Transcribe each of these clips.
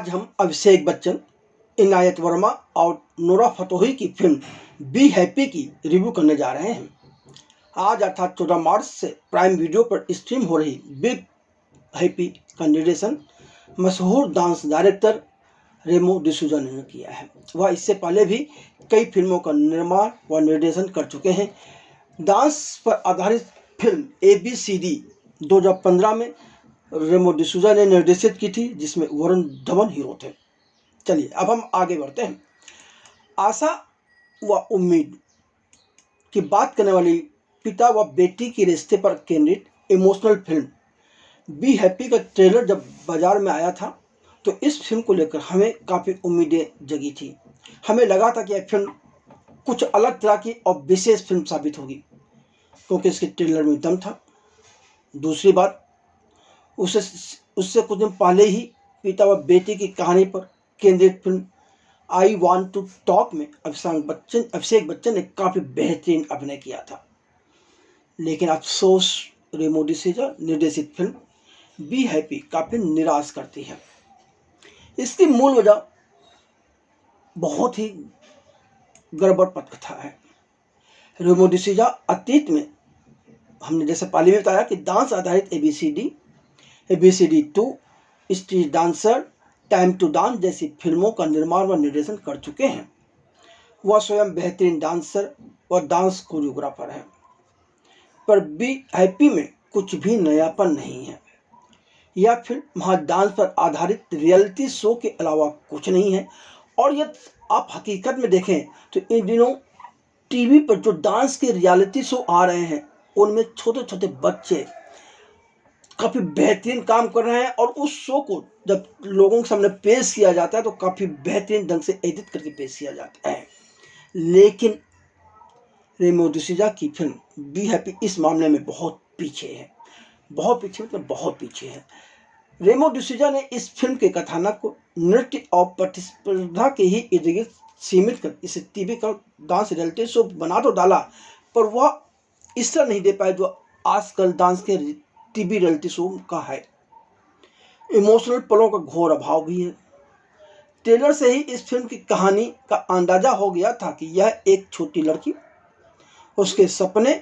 आज हम अभिषेक बच्चन, इनायत वर्मा और नोरा फतेही की फिल्म बी हैप्पी की रिव्यू करने जा रहे हैं। आज अर्थात 14 मार्च से प्राइम वीडियो पर स्ट्रीम हो रही बिग हैप्पी का निर्देशन मशहूर डांस डायरेक्टर रेमो डिसूजा ने किया है। वह इससे पहले भी कई फिल्मों का निर्माण व निर्देशन कर चुके हैं। डांस पर आधारित फिल्म ABCD 2015 में रेमो डिसूजा ने निर्देशित की थी, जिसमें वरुण धवन हीरो थे। चलिए अब हम आगे बढ़ते हैं। आशा व उम्मीद की बात करने वाली पिता व बेटी के रिश्ते पर केंद्रित इमोशनल फिल्म बी हैप्पी का ट्रेलर जब बाजार में आया था तो इस फिल्म को लेकर हमें काफ़ी उम्मीदें जगी थी। हमें लगा था कि यह फिल्म कुछ अलग तरह की और विशेष फिल्म साबित होगी, क्योंकि इसके ट्रेलर में दम था। दूसरी बात, उससे कुछ दिन पहले ही पिता व बेटी की कहानी पर केंद्रित film I want to talk में अभिषेक बच्चन ने काफ़ी बेहतरीन अभिनय किया था। लेकिन अफसोस, रेमो डिसूजा निर्देशित फिल्म बी हैप्पी काफ़ी निराश करती है। इसकी मूल वजह बहुत ही गड़बड़ पटकथा है। रेमो डिसूजा अतीत में, हमने जैसे पहले भी बताया कि डांस आधारित ABCD 2, street dancer, time to dance जैसी फिल्मों का निर्माण व निर्देशन कर चुके हैं। वह स्वयं बेहतरीन डांसर व डांस कोरियोग्राफर है, पर बी हैप्पी में कुछ भी नयापन नहीं है। यह फिल्म वहाँ डांस पर आधारित रियलिटी शो के अलावा कुछ नहीं है। और यदि आप हकीकत में देखें तो इन दिनों टीवी पर जो डांस के रियलिटी शो आ रहे हैं उनमें छोटे छोटे बच्चे काफ़ी बेहतरीन काम कर रहे हैं, और उस शो को जब लोगों के सामने पेश किया जाता है तो काफ़ी बेहतरीन ढंग से एडिट करके पेश किया जाता है। लेकिन रेमो डिसूजा की फिल्म बी हैप्पी इस मामले में बहुत पीछे है। बहुत पीछे मतलब बहुत पीछे है। रेमो डिसूजा ने इस फिल्म के कथानक को नृत्य और प्रतिस्पर्धा के ही इर्द गिर्द सीमित कर इसे टीवी का डांस रियलिटी शो बना तो डाला, पर वह इस तरह नहीं दे पाए जो आजकल डांस के टीवी रियलिटी शो का है। इमोशनल पलों का घोर अभाव भी है। ट्रेलर से ही इस फिल्म की कहानी का अंदाजा हो गया था कि यह एक छोटी लड़की, उसके सपने,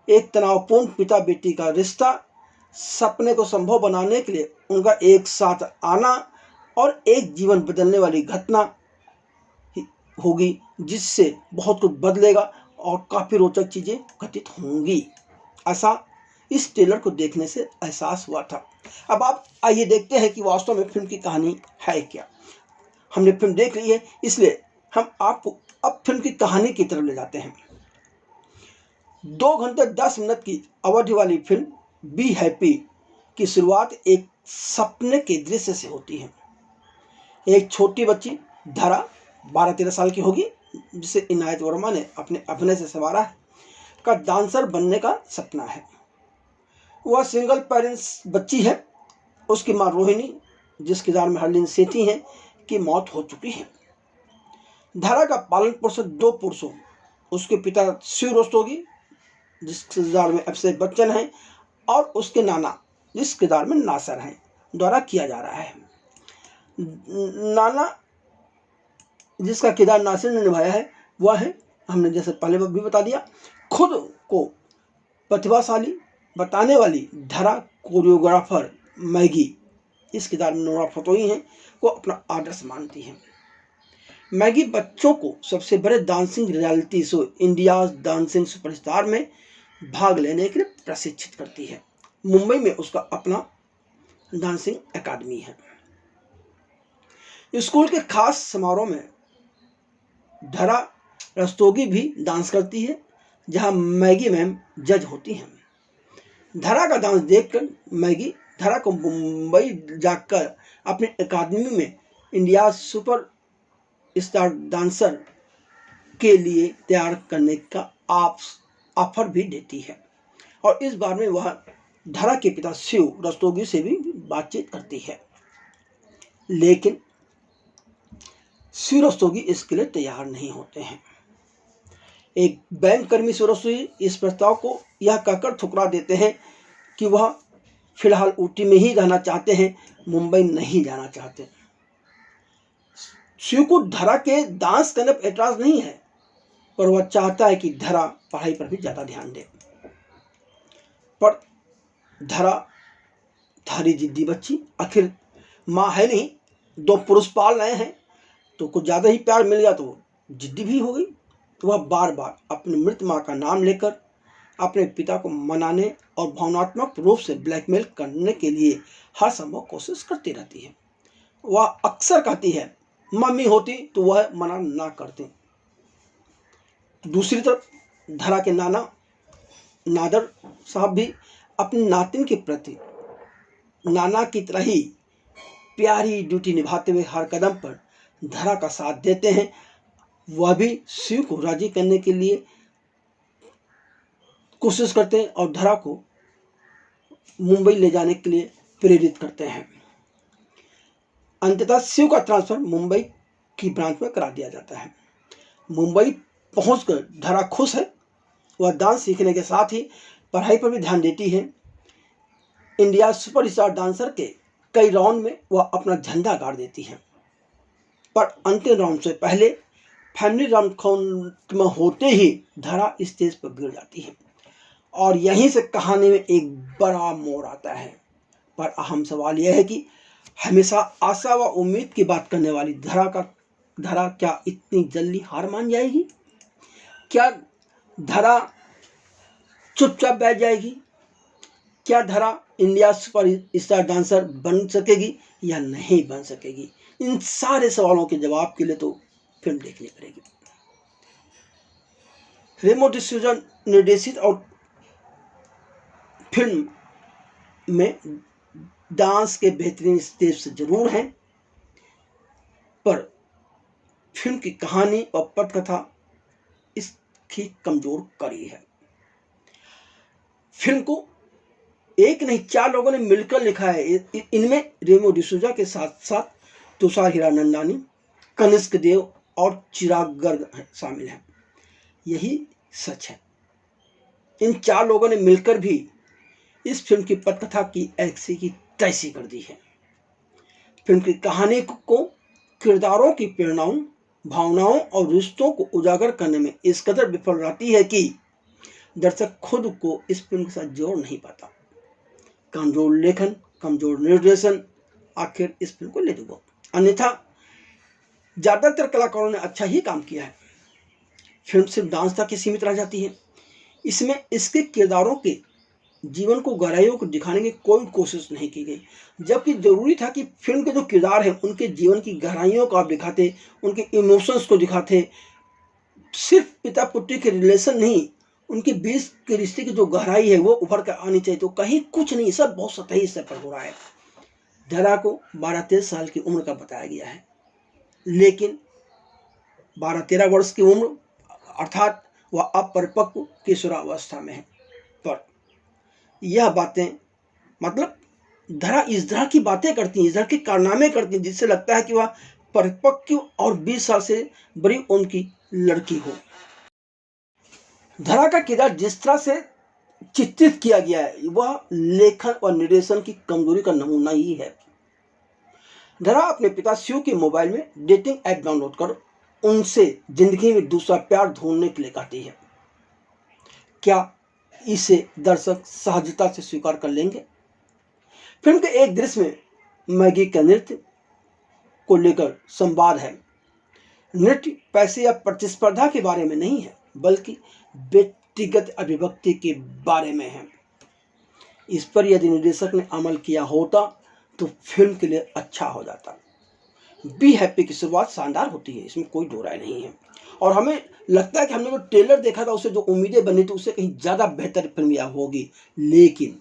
एक तनावपूर्ण पिता बेटी का रिश्ता, सपने को संभव बनाने के लिए उनका एक साथ आना और एक जीवन बदलने वाली घटना होगी, जिससे बहुत कुछ बदलेगा और काफ़ी रोचक चीज़ें घटित होंगी। ऐसा इस ट्रेलर को देखने से एहसास हुआ था। अब आप आइए देखते हैं कि वास्तव में फिल्म की कहानी है क्या। हमने फिल्म देख ली है, इसलिए हम आपको अब फिल्म की कहानी की तरफ ले जाते हैं। 2 घंटे 10 मिनट की अवधि वाली फिल्म बी हैप्पी की शुरुआत एक सपने के दृश्य से होती है। एक छोटी बच्ची धरा 12-13 साल की होगी, जिसे इनायत वर्मा ने अपने अभिनय से संवारा है, का डांसर बनने का सपना है। वह सिंगल पेरेंट्स बच्ची है। उसकी माँ रोहिणी, जिस किरदार में हरलीन सेठी हैं, की मौत हो चुकी है। धरा का पालन पोषण 2 पुरुषों, उसके पिता शिव रस्तोगी, जिस किरदार में अभिषेक बच्चन हैं, और उसके नाना, जिस किरदार में नासिर हैं, द्वारा किया जा रहा है। नाना, जिसका किरदार नासिर ने निभाया है, वह है, हमने जैसे पहले भी बता दिया, खुद को प्रतिभाशाली बताने वाली धरा कोरियोग्राफर मैगी, इस किरदार में नोरा फतेही हैं, को अपना आदर्श मानती है। मैगी बच्चों को सबसे बड़े dancing reality show India dancing superstar में भाग लेने के लिए प्रशिक्षित करती है। मुंबई में उसका अपना डांसिंग एकेडमी है। स्कूल के खास समारोह में धरा रस्तोगी भी डांस करती है, जहां मैगी मैम जज होती हैं। धरा का डांस देखकर मैगी धरा को मुंबई जाकर अपने एकेडमी में इंडिया सुपर स्टार डांसर के लिए तैयार करने का ऑफर भी देती है, और इस बारे में वह धरा के पिता शिव रस्तोगी से भी बातचीत करती है। लेकिन शिव रस्तोगी इसके लिए तैयार नहीं होते हैं। एक बैंक कर्मी शिव रस्तोगी इस प्रस्ताव को यह कहकर ठुकरा देते हैं कि वह फिलहाल ऊटी में ही रहना चाहते हैं, मुंबई नहीं जाना चाहते। शिव को धरा के डांस करने पर एतराज नहीं है, पर वह चाहता है कि धरा पढ़ाई पर भी ज्यादा ध्यान दे। पर धरा थारी जिद्दी बच्ची, आखिर माँ है नहीं, 2 पुरुष पाल रहे हैं, तो कुछ ज्यादा ही प्यार मिल गया तो वो जिद्दी भी हो गई। तो वह बार बार अपनी मृत माँ का नाम लेकर अपने पिता को मनाने और भावनात्मक रूप से ब्लैकमेल करने के लिए हर संभव कोशिश करती रहती है। वह अक्सर कहती है मम्मी होती तो वह मना ना करती। दूसरी तरफ धरा के नाना नादर साहब भी अपनी नातिन के प्रति नाना की तरह ही प्यारी ड्यूटी निभाते हुए हर कदम पर धरा का साथ देते हैं। वह भी शिव को राजी करने के लिए कोशिश करते हैं और धरा को मुंबई ले जाने के लिए प्रेरित करते हैं। अंततः शिव का ट्रांसफर मुंबई की ब्रांच में करा दिया जाता है। मुंबई पहुंचकर धरा खुश है। वह डांस सीखने के साथ ही पढ़ाई पर भी ध्यान देती है। इंडिया सुपरस्टार डांसर के कई राउंड में वह अपना झंडा गाड़ देती है, पर अंतिम राउंड से पहले फैमिली राउंड खत्म होते ही धरा स्टेज पर गिर जाती है और यहीं से कहानी में एक बड़ा मोड़ आता है। पर अहम सवाल यह है कि हमेशा आशा व उम्मीद की बात करने वाली धरा क्या इतनी जल्दी हार मान जाएगी? क्या धरा चुपचाप बैठ जाएगी? क्या धरा इंडिया सुपर स्टार डांसर बन सकेगी या नहीं बन सकेगी? इन सारे सवालों के जवाब के लिए तो फिल्म देखनी पड़ेगी। रेमो डिसूजा निर्देशित और फिल्म में डांस के बेहतरीन स्टेप्स जरूर हैं, पर फिल्म की कहानी और पटकथा इसकी कमजोर कड़ी है। फिल्म को एक नहीं 4 लोगों ने मिलकर लिखा है। इनमें रेमो डिसूजा के साथ साथ तुषार हीरानंदानी, कनिष्क देव और चिराग गर्ग शामिल हैं। यही सच है। इन 4 लोगों ने मिलकर भी इस फिल्म की पटकथा की ऐसी की तैसी कर दी है। फिल्म की कहानी को किरदारों की प्रेरणाओं, भावनाओं और रिश्तों को उजागर करने में इस कदर विफल रहती है कि दर्शक खुद को इस फिल्म के साथ जोड़ नहीं पाता। कमजोर लेखन, कमजोर निर्देशन आखिर इस फिल्म को ले डूबा। अन्यथा ज्यादातर कलाकारों ने अच्छा ही काम किया है। फिल्म सिर्फ डांस तक ही सीमित रह जाती है। इसमें इसके किरदारों के जीवन को गहराइयों को दिखाने की कोई कोशिश नहीं की गई, जबकि जरूरी था कि फिल्म के जो किरदार हैं उनके जीवन की गहराइयों को आप दिखाते, उनके इमोशंस को दिखाते। सिर्फ पिता पुत्री के रिलेशन नहीं, उनके बीच के रिश्ते की जो गहराई है वो उभर कर आनी चाहिए। तो कहीं कुछ नहीं, सब बहुत सतही स्तर पर हो रहा है। धरा को 12-13 साल की उम्र का बताया गया है, लेकिन 12-13 वर्ष की उम्र अर्थात वह अपरिपक्व किशोरावस्था में है। पर यह बातें मतलब धरा इस तरह की बातें करती हैं, इस तरह के कारनामे करती हैं जिससे लगता है कि वह परिपक्व और 20 साल से बड़ी उम्र की लड़की हो। धरा का किरदार जिस तरह से चित्रित किया गया है वह लेखन और निर्देशन की कमजोरी का नमूना ही है। धरा अपने पिता शिव के मोबाइल में डेटिंग ऐप डाउनलोड कर उनसे जिंदगी में दूसरा प्यार ढूंढने के लिए कहती है। क्या इसे दर्शक सहजता से स्वीकार कर लेंगे? फिल्म के एक दृश्य में मैगी का नृत्य को लेकर संवाद है। नृत्य पैसे या प्रतिस्पर्धा के बारे में नहीं है, बल्कि व्यक्तिगत अभिव्यक्ति के बारे में है। इस पर यदि निर्देशक ने अमल किया होता तो फिल्म के लिए अच्छा हो जाता। बी हैप्पी की शुरुआत शानदार होती है, इसमें कोई दो राय नहीं है। और हमें लगता है कि हमने जो ट्रेलर देखा था उससे जो उम्मीदें बनी थी उससे कहीं ज़्यादा बेहतर फिल्म यह होगी, लेकिन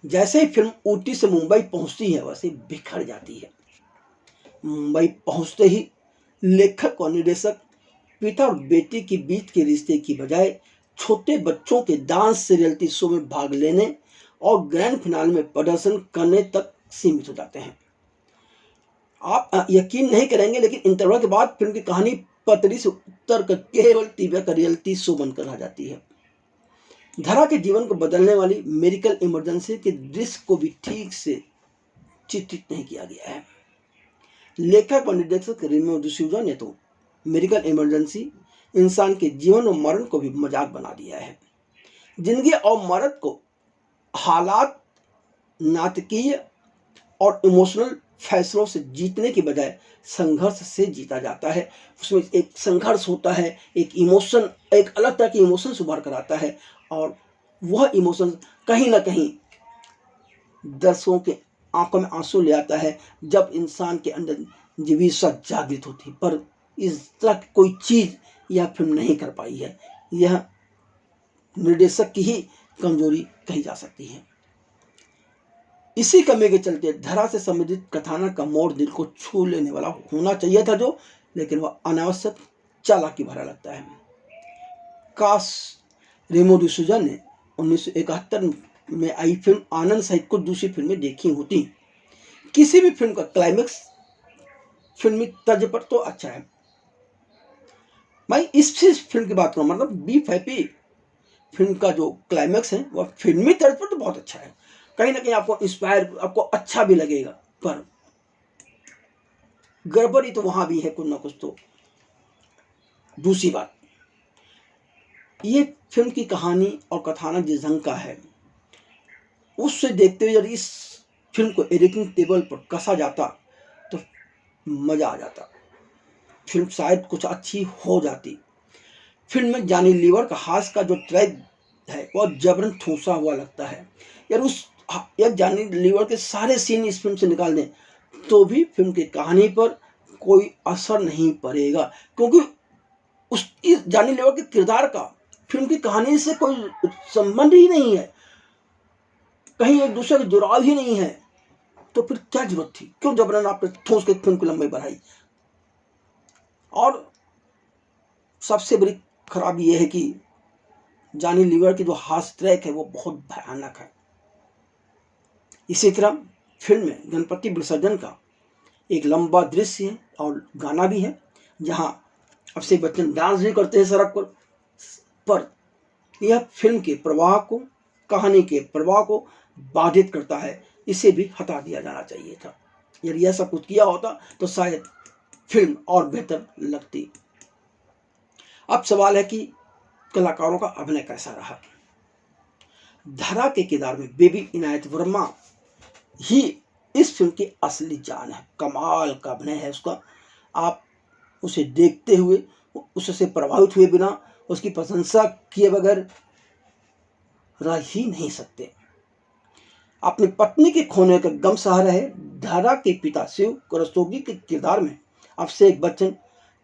जैसे ही फिल्म ऊटी से मुंबई पहुंचती है वैसे बिखर जाती है। मुंबई पहुंचते ही लेखक और निर्देशक पिता और बेटी के बीच के रिश्ते की बजाय छोटे बच्चों के डांस रियलिटी शो में भाग लेने और ग्रैंड फिनाल में प्रदर्शन करने तक सीमित हो जाते हैं। आप यकीन नहीं करेंगे, लेकिन इंटरवल के बाद फिल्म की कहानी पटरी से उतर कर केवल टीवी का रियलिटी शो बनकर आ जाती है। धरा के जीवन को बदलने वाली मेडिकल इमरजेंसी के दृश्य को भी ठीक से चित्रित नहीं किया गया है। लेखक और निर्देशक रेमो डिसूजा ने तो मेडिकल इमरजेंसी इंसान के जीवन और मरण को भी मजाक बना दिया है। जिंदगी और मरण को हालात, नाटकीय और इमोशनल फैसलों से जीतने की बजाय संघर्ष से जीता जाता है। उसमें एक संघर्ष होता है, एक इमोशन, एक अलग तरह के इमोशंस उभर कर आता है और वह इमोशन कहीं ना कहीं दर्शकों के आंखों में आंसू ले आता है जब इंसान के अंदर जिज्ञासा जागृत होती है। पर इस तरह की कोई चीज़ यह फिल्म नहीं कर पाई है। यह निर्देशक की ही कमजोरी कही जा सकती है। इसी कमी के चलते धरा से संबंधित कथानक का मोड़ दिल को छू लेने वाला होना चाहिए था जो, लेकिन वह अनावश्यक चालाकी भरा लगता है। काश रेमो डिसूजा ने 1971 में आई फिल्म आनंद सहित कुछ दूसरी फिल्में देखी होती। किसी भी फिल्म का क्लाइमेक्स फिल्मी तर्ज पर तो अच्छा है। मैं इस फिल्म की बात करूं, मतलब बी हैप्पी फिल्म का जो क्लाइमेक्स है वह फिल्मी तर्ज पर तो बहुत अच्छा है। कहीं ना कहीं आपको इंस्पायर, आपको अच्छा भी लगेगा, पर गड़बड़ी तो वहां भी है कुछ ना कुछ। तो दूसरी बात, ये फिल्म की कहानी और कथानक जिस ढंग का है उससे देखते हुए यदि इस फिल्म को एडिटिंग टेबल पर कसा जाता तो मजा आ जाता, फिल्म शायद कुछ अच्छी हो जाती। फिल्म में जॉनी लीवर का हास्य का जो ट्रैक है वह जबरन ठूसा हुआ लगता है। यार जॉनी लीवर के सारे सीन इस फिल्म से निकाल दें तो भी फिल्म की कहानी पर कोई असर नहीं पड़ेगा, क्योंकि उसकी जॉनी लीवर के किरदार का फिल्म की कहानी से कोई संबंध ही नहीं है, कहीं एक दूसरे का जुड़ाव ही नहीं है। तो फिर क्या जरूरत थी, क्यों जबरन आपने ठोस के फिल्म की लंबाई बढ़ाई। और सबसे बड़ी खराबी यह है कि जॉनी लीवर की जो हास्य ट्रैक है वो बहुत भयानक है। इसी तरह फिल्म में गणपति विसर्जन का एक लंबा दृश्य है और गाना भी है जहां अभिषेक बच्चन डांस भी करते हैं सड़क पर यह फिल्म के प्रवाह को, कहानी के प्रवाह को बाधित करता है। इसे भी हटा दिया जाना चाहिए था। यदि यह सब कुछ किया होता तो शायद फिल्म और बेहतर लगती। अब सवाल है कि कलाकारों का अभिनय कैसा रहा। धरा के किरदार में बेबी इनायत वर्मा ही इस फिल्म की असली जान है। कमाल का अभिनय है उसका। आप उसे देखते हुए, उससे प्रभावित हुए बिना, उसकी प्रशंसा किए बगैर रह ही नहीं सकते। अपनी पत्नी के खोने का गम सहा रहे धरा के पिता शिव रस्तोगी के किरदार में अभिषेक बच्चन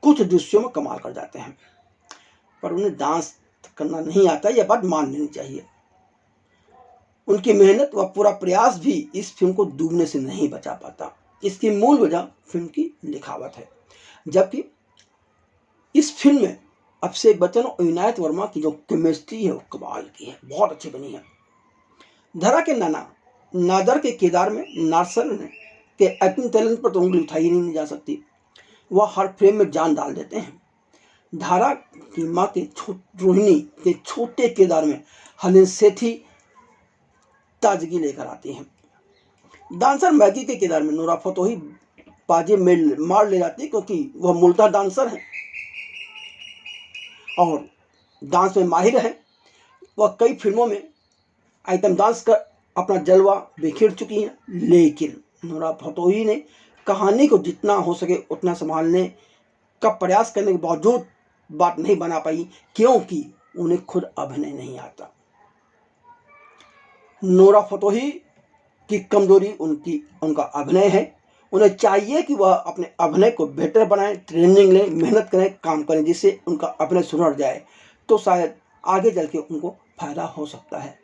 कुछ दृश्यों में कमाल कर जाते हैं, पर उन्हें डांस करना नहीं आता, यह बात मान लेनी चाहिए। उनकी मेहनत व पूरा प्रयास भी इस फिल्म को डूबने से नहीं बचा पाता। इसकी मूल वजह फिल्म की लिखावट है, जबकि इस फिल्म में अभिषेक बच्चन और इनायत वर्मा की जो केमिस्ट्री है वो कमाल की है, बहुत अच्छी बनी है। धरा के नाना नादर के किरदार में नार्सन के एक्टिंग टैलेंट पर तो उंगली उठाई ही नहीं जा सकती। वह हर फ्रेम में जान डाल देते हैं। धारा की माँ के रोहिणी के छोटे किरदार में हनीन सेठी ताजगी लेकर आती हैं। डांसर मैगी के किरदार में नूरा फतेही बाजे मार ले जाती है, क्योंकि वह मूलतः डांसर है और डांस में माहिर है। वह कई फिल्मों में आइटम डांस कर अपना जलवा बिखेर चुकी हैं, लेकिन नूरा फतेही ने कहानी को जितना हो सके उतना संभालने का प्रयास करने के बावजूद बात नहीं बना पाई, क्योंकि उन्हें खुद अभिनय नहीं आता। नूरा फतेही की कमजोरी उनका अभिनय है। उन्हें चाहिए कि वह अपने अभिनय को बेहतर बनाएं, ट्रेनिंग लें, मेहनत करें, काम करें, जिससे उनका अभिनय सुधर जाए, तो शायद आगे चल के उनको फायदा हो सकता है।